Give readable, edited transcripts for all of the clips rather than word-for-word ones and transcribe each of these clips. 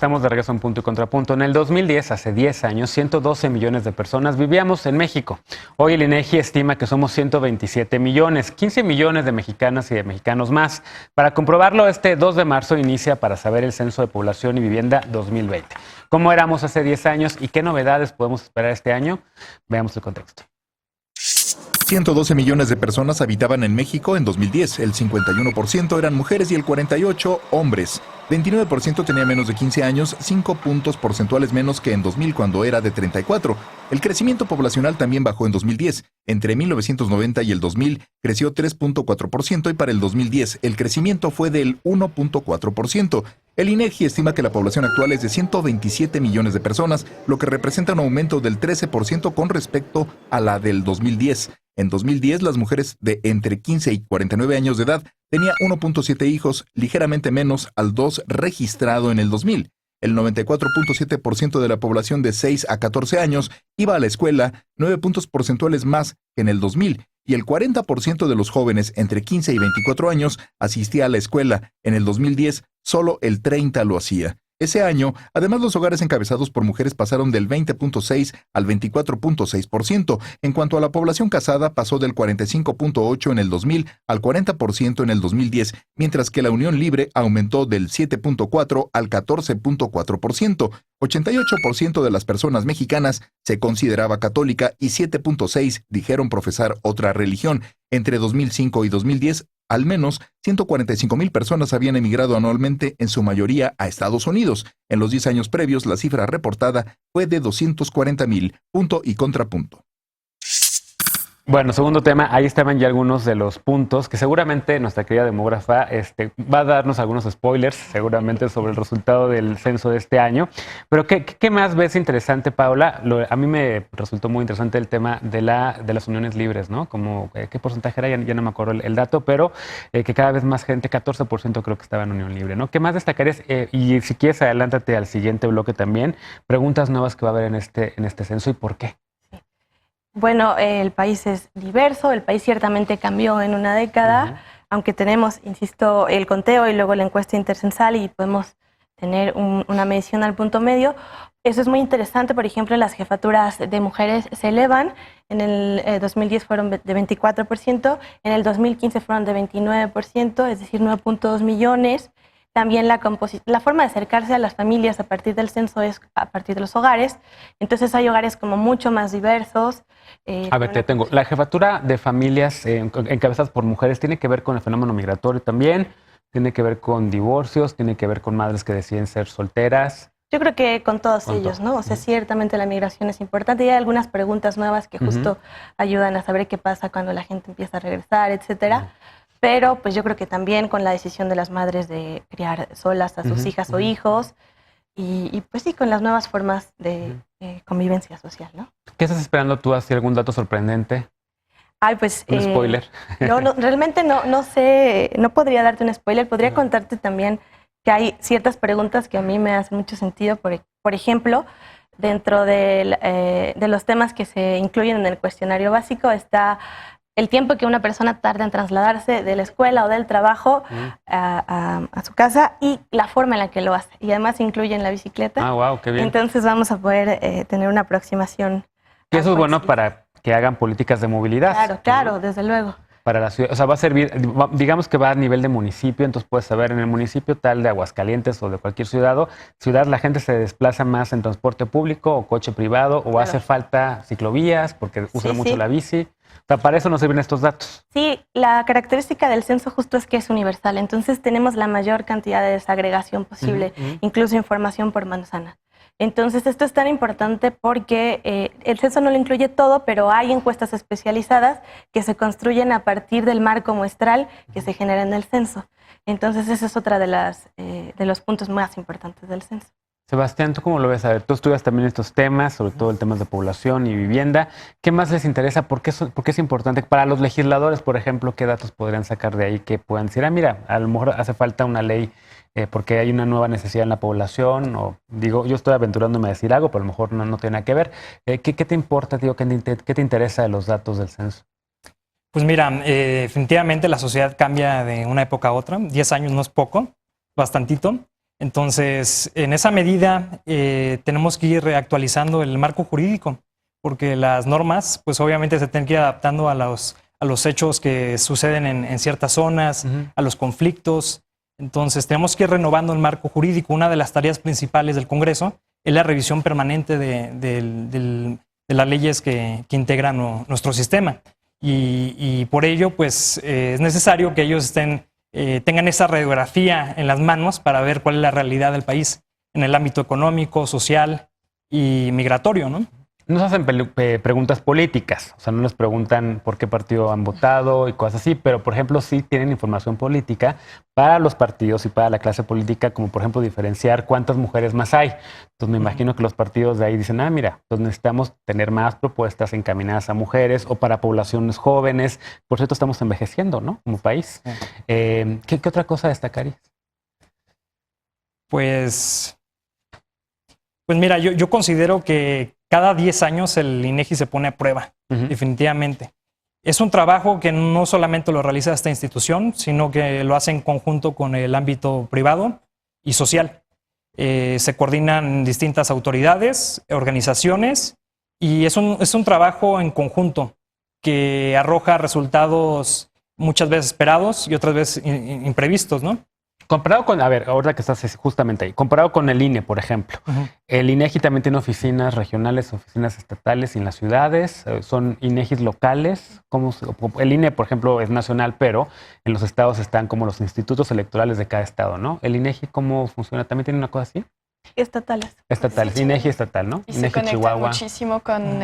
Estamos de regreso en Punto y Contrapunto. En el 2010, hace 10 años, 112 millones de personas vivíamos en México. Hoy el INEGI estima que somos 127 millones, 15 millones de mexicanas y de mexicanos más. Para comprobarlo, este 2 de marzo inicia para saber el Censo de Población y Vivienda 2020. ¿Cómo éramos hace 10 años y qué novedades podemos esperar este año? Veamos el contexto. 112 millones de personas habitaban en México en 2010. El 51% eran mujeres y el 48% hombres. 29% tenía menos de 15 años, 5 puntos porcentuales menos que en 2000 cuando era de 34. El crecimiento poblacional también bajó en 2010. Entre 1990 y el 2000 creció 3.4% y para el 2010 el crecimiento fue del 1.4%. El INEGI estima que la población actual es de 127 millones de personas, lo que representa un aumento del 13% con respecto a la del 2010. En 2010, las mujeres de entre 15 y 49 años de edad tenían 1.7 hijos, ligeramente menos al 2 registrado en el 2000. El 94.7% de la población de 6 a 14 años iba a la escuela, 9 puntos porcentuales más que en el 2000, y el 40% de los jóvenes entre 15 y 24 años asistía a la escuela. En el 2010, solo el 30% lo hacía. Ese año, además, los hogares encabezados por mujeres pasaron del 20.6 al 24.6%. En cuanto a la población casada, pasó del 45.8 en el 2000 al 40% en el 2010, mientras que la unión libre aumentó del 7.4 al 14.4%. 88% de las personas mexicanas se consideraba católica y 7.6 dijeron profesar otra religión. Entre 2005 y 2010, al menos 145,000 personas habían emigrado anualmente, en su mayoría a Estados Unidos. En los 10 años previos, la cifra reportada fue de 240,000. Punto y contrapunto. Bueno, segundo tema, ahí estaban ya algunos de los puntos que seguramente nuestra querida demógrafa va a darnos algunos spoilers, seguramente sobre el resultado del censo de este año. Pero ¿qué más ves interesante, Paula? A mí me resultó muy interesante el tema de las uniones libres, ¿no? Como, ¿qué porcentaje era? Ya no me acuerdo el dato, pero que cada vez más gente, 14% creo que estaba en unión libre, ¿no? ¿Qué más destacarías? Y si quieres, adelántate al siguiente bloque también. Preguntas nuevas que va a haber en este censo y por qué. Bueno, el país es diverso, el país ciertamente cambió en una década, aunque tenemos, insisto, el conteo y luego la encuesta intercensal y podemos tener una medición al punto medio. Eso es muy interesante, por ejemplo, las jefaturas de mujeres se elevan, en el 2010 fueron de 24%, en el 2015 fueron de 29%, es decir, 9.2 millones. También la forma de acercarse a las familias a partir del censo es a partir de los hogares. Entonces hay hogares como mucho más diversos. A ver, te tengo. La jefatura de familias encabezadas por mujeres tiene que ver con el fenómeno migratorio también, tiene que ver con divorcios, tiene que ver con madres que deciden ser solteras. Yo creo que con todos ellos, ¿no? O sea, ciertamente la migración es importante y hay algunas preguntas nuevas que justo ayudan a saber qué pasa cuando la gente empieza a regresar, etcétera. Pero pues yo creo que también con la decisión de las madres de criar solas a sus hijas o hijos y pues sí, con las nuevas formas de convivencia social, ¿no? ¿Qué estás esperando tú? ¿Has algún dato sorprendente? Ay, pues... ¿Un spoiler? No, realmente no sé, no podría darte un spoiler. Podría contarte también que hay ciertas preguntas que a mí me hacen mucho sentido. Por ejemplo, dentro de los temas que se incluyen en el cuestionario básico está el tiempo que una persona tarda en trasladarse de la escuela o del trabajo a su casa y la forma en la que lo hace. Y además incluyen la bicicleta. Ah, wow, qué bien. Entonces vamos a poder tener una aproximación. Y eso es bueno para que hagan políticas de movilidad. Claro, desde luego. Para la ciudad, o sea, va a servir, digamos que va a nivel de municipio, entonces puedes saber en el municipio tal de Aguascalientes o de cualquier ciudad, la gente se desplaza más en transporte público o coche privado o hace falta ciclovías porque usan mucho la bici. O sea, para eso nos sirven estos datos. Sí, la característica del censo justo es que es universal, entonces tenemos la mayor cantidad de desagregación posible, incluso información por manzana. Entonces esto es tan importante porque el censo no lo incluye todo, pero hay encuestas especializadas que se construyen a partir del marco muestral que se genera en el censo. Entonces esa es otra de los puntos más importantes del censo. Sebastián, ¿tú cómo lo ves? A ver, tú estudias también estos temas, sobre todo el tema de población y vivienda. ¿Qué más les interesa? ¿Por qué es importante? Para los legisladores, por ejemplo, ¿qué datos podrían sacar de ahí que puedan decir, mira, a lo mejor hace falta una ley porque hay una nueva necesidad en la población? O digo, yo estoy aventurándome a decir algo, pero a lo mejor no tiene nada que ver. ¿Qué te importa, tío? ¿Qué te interesa de los datos del censo? Pues mira, definitivamente la sociedad cambia de una época a otra. 10 años no es poco, bastantito. Entonces, en esa medida, tenemos que ir reactualizando el marco jurídico, porque las normas, pues obviamente se tienen que ir adaptando a los hechos que suceden en ciertas zonas, a los conflictos. Entonces, tenemos que ir renovando el marco jurídico. Una de las tareas principales del Congreso es la revisión permanente de las leyes que integran nuestro sistema. Y por ello, pues, es necesario que ellos tengan esa radiografía en las manos para ver cuál es la realidad del país en el ámbito económico, social y migratorio, ¿no? Nos hacen preguntas políticas, o sea, no nos preguntan por qué partido han votado y cosas así, pero por ejemplo sí tienen información política para los partidos y para la clase política, como por ejemplo diferenciar cuántas mujeres más hay. Entonces me imagino que los partidos de ahí dicen, mira, entonces necesitamos tener más propuestas encaminadas a mujeres o para poblaciones jóvenes. Por cierto, estamos envejeciendo, ¿no? Como país. ¿Qué otra cosa destacarías? Pues mira, yo considero que cada 10 años el INEGI se pone a prueba, definitivamente. Es un trabajo que no solamente lo realiza esta institución, sino que lo hace en conjunto con el ámbito privado y social. Se coordinan distintas autoridades, organizaciones, y es un trabajo en conjunto que arroja resultados muchas veces esperados y otras veces imprevistos, ¿no? Comparado con, a ver, ahora que estás justamente ahí, comparado con el INE, por ejemplo, el INEGI también tiene oficinas regionales, oficinas estatales en las ciudades, son INEGIs locales. El INE, por ejemplo, es nacional, pero en los estados están como los institutos electorales de cada estado, ¿no? ¿El INEGI cómo funciona? ¿También tiene una cosa así? Estatales. Estatales, sí, INEGI estatal, ¿no? Y INEGI se conecta Chihuahua. muchísimo con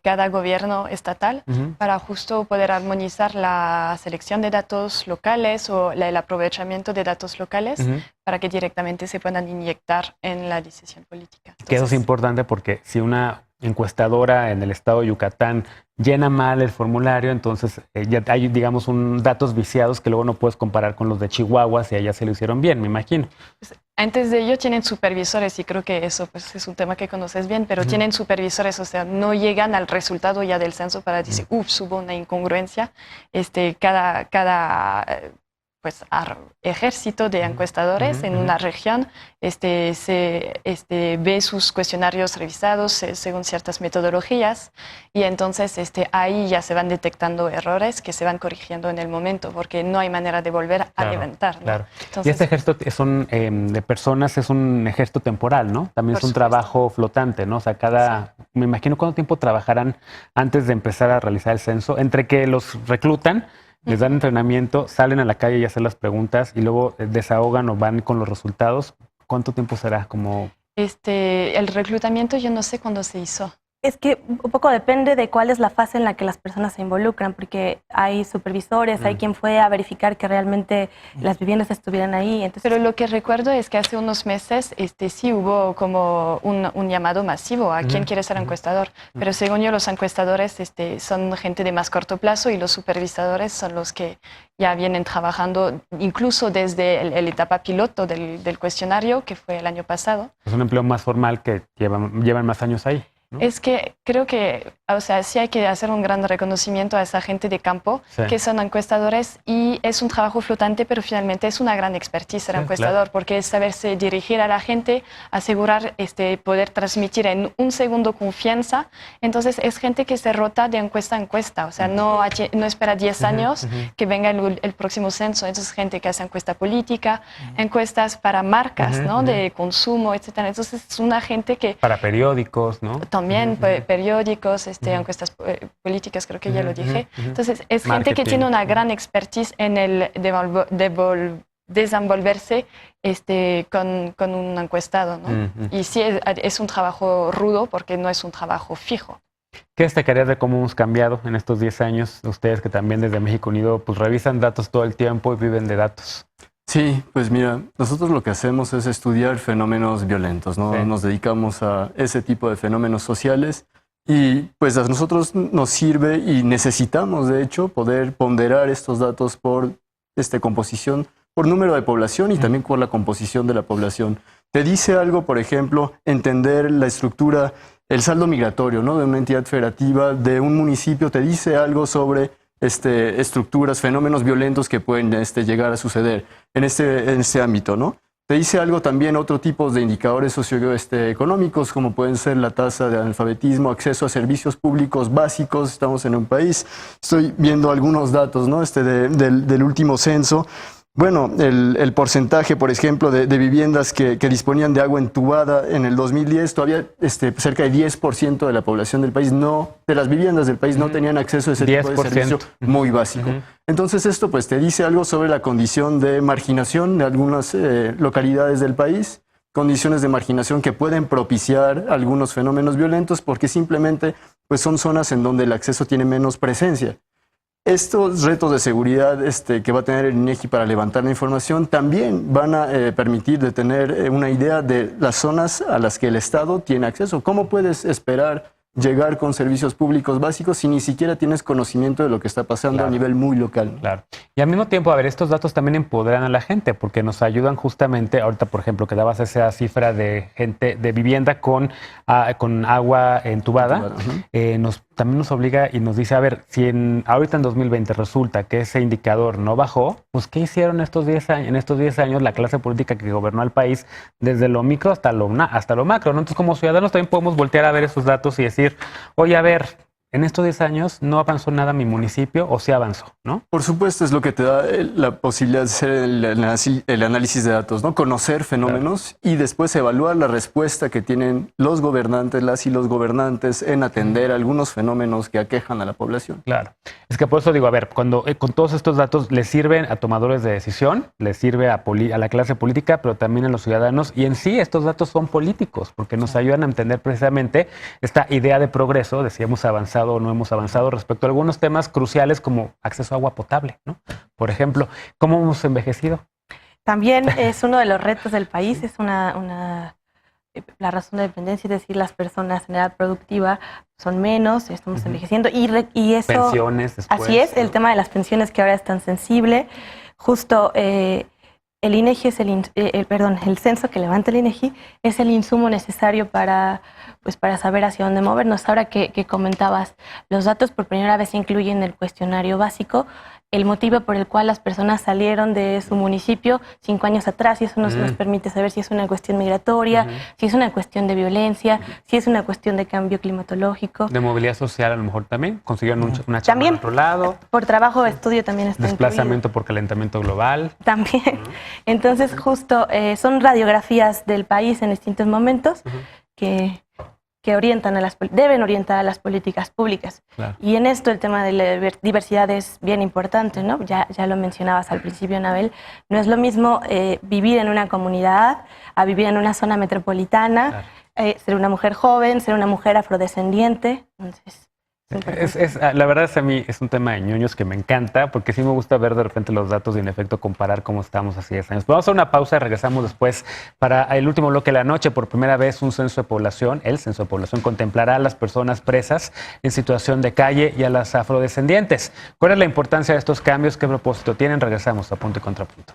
cada gobierno estatal para justo poder armonizar la selección de datos locales o el aprovechamiento de datos locales para que directamente se puedan inyectar en la decisión política. Entonces, que eso es importante porque si una encuestadora en el estado de Yucatán llena mal el formulario, entonces ya hay, digamos, datos viciados que luego no puedes comparar con los de Chihuahua si allá se lo hicieron bien, me imagino. pues, antes de ello tienen supervisores y creo que eso pues, es un tema que conoces bien, pero tienen supervisores, o sea, no llegan al resultado ya del censo para decir, ups, hubo una incongruencia. Cada pues, ejército de encuestadores en una región ve sus cuestionarios revisados según ciertas metodologías y entonces ahí ya se van detectando errores que se van corrigiendo en el momento porque no hay manera de volver a levantar, ¿no? Claro. Entonces, Y este ejército de personas es un ejército temporal, ¿no? También es un trabajo flotante, ¿no? O sea, me imagino cuánto tiempo trabajarán antes de empezar a realizar el censo, entre que los reclutan, les dan entrenamiento, salen a la calle y hacen las preguntas y luego desahogan o van con los resultados. ¿Cuánto tiempo será? el reclutamiento yo no sé cuándo se hizo. Es que un poco depende de cuál es la fase en la que las personas se involucran, porque hay supervisores, hay quien fue a verificar que realmente las viviendas estuvieran ahí. Entonces, Pero lo que recuerdo es que hace unos meses sí hubo como un llamado masivo a quién quiere ser encuestador. Pero según yo, los encuestadores son gente de más corto plazo y los supervisadores son los que ya vienen trabajando incluso desde la etapa piloto del cuestionario, que fue el año pasado. Es un empleo más formal que llevan más años ahí, ¿no? Es que creo que, o sea, sí hay que hacer un gran reconocimiento a esa gente de campo que son encuestadores y es un trabajo flotante, pero finalmente es una gran expertise ser encuestador, porque es saberse dirigir a la gente, asegurar poder transmitir en un segundo confianza. Entonces es gente que se rota de encuesta a encuesta, o sea, no espera 10 años que venga el próximo censo. Entonces gente que hace encuesta política, encuestas para marcas, ¿no? De consumo, etcétera. Entonces es una gente que... Para periódicos, ¿no? También periódicos, encuestas políticas, creo que ya lo dije. Entonces, es gente que tiene una gran expertise en el desenvolverse con un encuestado, ¿no? Y sí, es un trabajo rudo porque no es un trabajo fijo. ¿Qué destacarías de cómo hemos cambiado en estos 10 años? Ustedes que también desde México Unido pues revisan datos todo el tiempo y viven de datos. Sí, pues mira, nosotros lo que hacemos es estudiar fenómenos violentos, ¿no? Sí. Nos dedicamos a ese tipo de fenómenos sociales y pues a nosotros nos sirve y necesitamos, de hecho, poder ponderar estos datos por composición, por número de población y también por la composición de la población. Te dice algo, por ejemplo, entender la estructura, el saldo migratorio, ¿no? De una entidad federativa, de un municipio, te dice algo sobre estructuras, fenómenos violentos que pueden llegar a suceder en este ámbito, ¿no? te dice algo también otro tipo de indicadores socioeconómicos, como pueden ser la tasa de analfabetismo, acceso a servicios públicos básicos. Estamos en un país, estoy viendo algunos datos, ¿no? Del último censo. Bueno, el porcentaje, por ejemplo, de viviendas que disponían de agua entubada en el 2010, todavía cerca de 10% de la población del país, de las viviendas del país no tenían acceso a ese tipo de servicio muy básico. Entonces esto pues te dice algo sobre la condición de marginación de algunas localidades del país, condiciones de marginación que pueden propiciar algunos fenómenos violentos porque simplemente pues son zonas en donde el acceso tiene menos presencia. Estos retos de seguridad que va a tener el INEGI para levantar la información también van a permitir de tener una idea de las zonas a las que el Estado tiene acceso. ¿Cómo puedes esperar llegar con servicios públicos básicos si ni siquiera tienes conocimiento de lo que está pasando a nivel muy local? Claro. Y al mismo tiempo, a ver, estos datos también empoderan a la gente porque nos ayudan justamente, ahorita por ejemplo, que dabas esa cifra de gente, de vivienda con agua entubada, también nos obliga y nos dice, a ver, si ahorita en 2020 resulta que ese indicador no bajó, pues ¿qué hicieron en estos 10 años la clase política que gobernó al país desde lo micro hasta lo macro, ¿no? Entonces, como ciudadanos también podemos voltear a ver esos datos y decir, oye, a ver, en estos 10 años no avanzó nada mi municipio o sí avanzó, ¿no? Por supuesto, es lo que te da la posibilidad de hacer el análisis de datos, ¿no? Conocer fenómenos y después evaluar la respuesta que tienen los gobernantes, las y los gobernantes en atender algunos fenómenos que aquejan a la población. Claro. Es que por eso digo, a ver, cuando con todos estos datos les sirven a tomadores de decisión, les sirve a la clase política, pero también a los ciudadanos. Y en sí estos datos son políticos porque nos ayudan a entender precisamente esta idea de progreso, de si hemos avanzado o no hemos avanzado respecto a algunos temas cruciales como acceso a agua potable, ¿no? Por ejemplo, ¿cómo hemos envejecido? También es uno de los retos del país, es la razón de dependencia, es decir, las personas en edad productiva son menos, estamos envejeciendo y eso... Pensiones después. Así es, el tema de las pensiones que ahora es tan sensible. Justo el INEGI es el censo que levanta el INEGI es el insumo necesario para saber hacia dónde movernos. Ahora que comentabas, los datos por primera vez incluyen el cuestionario básico, el motivo por el cual las personas salieron de su municipio 5 años atrás, y eso nos permite saber si es una cuestión migratoria, si es una cuestión de violencia, si es una cuestión de cambio climatológico. De movilidad social a lo mejor también, consiguieron una chamba en otro lado. Por trabajo o estudio también está Desplazamiento incluido. por calentamiento global. También. Entonces justo son radiografías del país en distintos momentos que deben orientar a las políticas públicas. Claro. Y en esto el tema de la diversidad es bien importante, ¿no? Ya lo mencionabas al principio, Anabel. No es lo mismo vivir en una comunidad a vivir en una zona metropolitana, ser una mujer joven, ser una mujer afrodescendiente. Entonces, la verdad a mí es un tema de ñoños que me encanta porque sí me gusta ver de repente los datos y en efecto comparar cómo estamos hace 10 años. Vamos a hacer una pausa y regresamos después para el último bloque de la noche. Por primera vez el censo de población contemplará a las personas presas en situación de calle y a las afrodescendientes. ¿Cuál es la importancia de estos cambios? ¿Qué propósito tienen? Regresamos a Punto y Contrapunto.